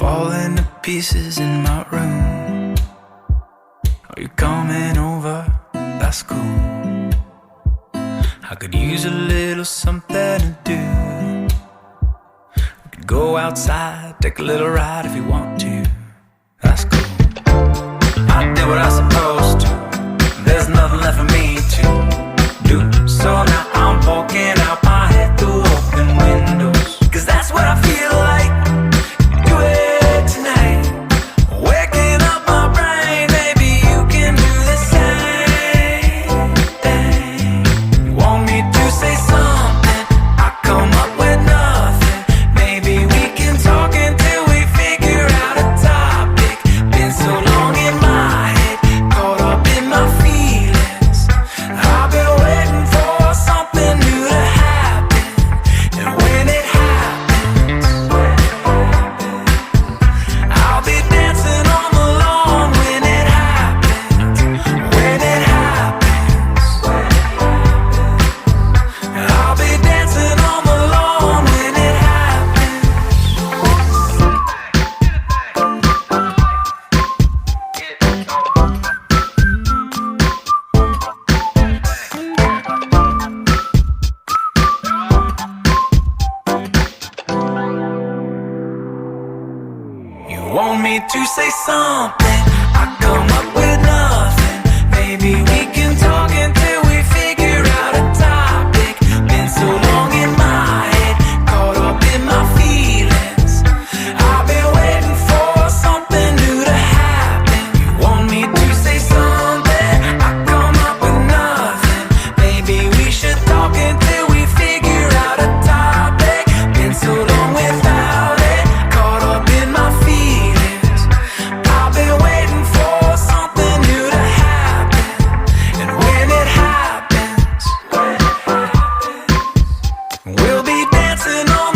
falling to pieces in my room. Are you coming over? That's cool. I could use a little something to do. We could go outside, take a little ride if you want to. That's cool. I did what I was supposed to. There's nothing left for me to do. So now I'm walking out my head through open windows, 'cause that's what I feel like. Do it tonight. Waking up my brain, maybe you can do the same thing. You want me to say something, I come up with nothing. Maybe we can talk until we figure out a topic. Been so long in my head, caught up in my feelings. I've been waiting for something new to happen. And when it happens, I'll be dancing on the lawn when it happens. When it happens, I'll be dancing on the lawn when it happens. You want me to say something, I come up with nothing. Maybe we can talk until we figure out a topic. Been so long in my head, caught up in my feelings. I've been waiting for something new to happen. You want me to say something, I come up with nothing. Maybe we should talk until we figure out a topic. Been so long without it, caught up in my feelings. I've been waiting for something new to happen. And when it happens, we'll be dancing on